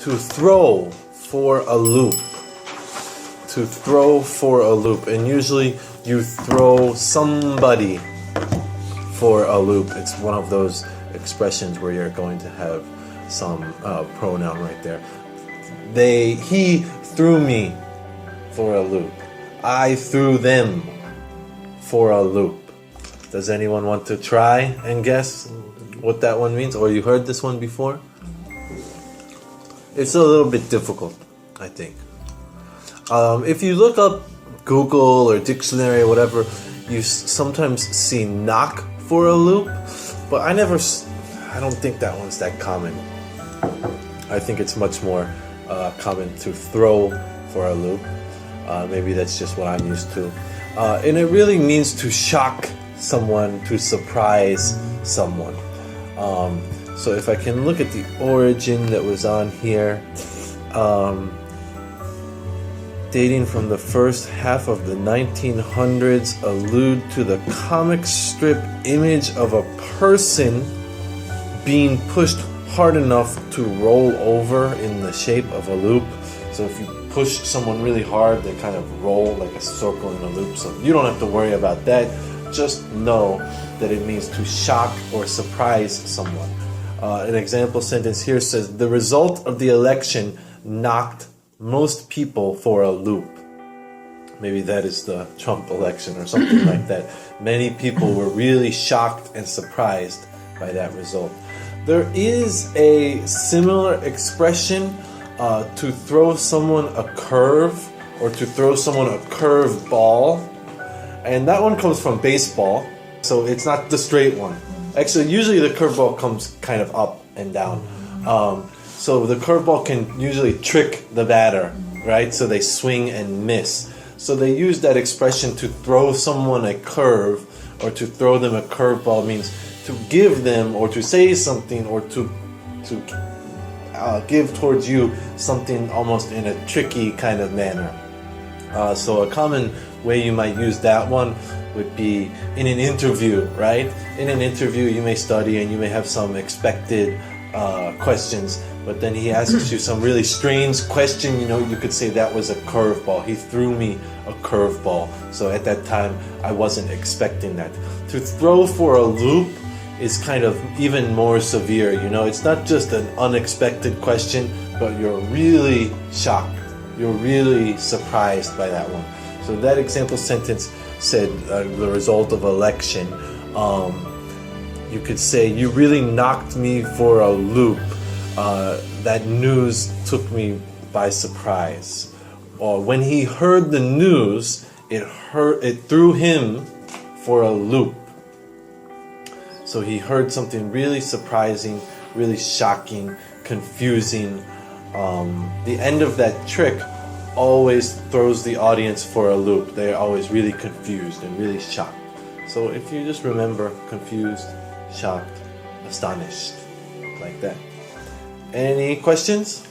to throw for a loop. To throw for a loop. And usually you throw somebody for a loop. It's one of those expressions where you're going to have some pronoun right there. He threw me for a loop. I threw them for a loop. Does anyone want to try and guess what that one means? Or you heard this one before? It's a little bit difficult, I think. If you look up Google or dictionary or whatever, you sometimes see knock for a loop, but I don't think that one's that common. I think it's much more common to throw for a loop. Maybe that's just what I'm used to. And it really means to shock someone, to surprise someone. So if I can look at the origin that was on here, dating from the first half of the 1900s, allude to the comic strip image of a person being pushed hard enough to roll over in the shape of a loop. So if you push someone really hard, they kind of roll like a circle in a loop. So you don't have to worry about that. Just know that it means to shock or surprise someone. An example sentence here says, the result of the election knocked most people for a loop. Maybe that is the Trump election or something like that. Many people were really shocked and surprised by that result. There is a similar expression to throw someone a curve or to throw someone a curve ball. And that one comes from baseball. So it's not the straight one. Actually, usually the curveball comes kind of up and down. So the curveball can usually trick the batter, right? So they swing and miss. So they use that expression to throw someone a curve or to throw them a curveball means to give them or to say something or to give towards you something almost in a tricky kind of manner. So a common way you might use that one would be in an interview, right? In an interview, you may study and you may have some expected questions, but then he asks you some really strange question. You know, you could say that was a curveball. He threw me a curveball. So at that time, I wasn't expecting that. To throw for a loop is kind of even more severe. You know, it's not just an unexpected question, but you're really shocked. You're really surprised by that one. So that example sentence said the result of election. You could say, you really knocked me for a loop. That news took me by surprise. Or when he heard the news, it threw him for a loop. So he heard something really surprising, really shocking, confusing. The end of that trick always throws the audience for a loop. They're always really confused and really shocked. So if you just remember confused, shocked, astonished, like that. Any questions?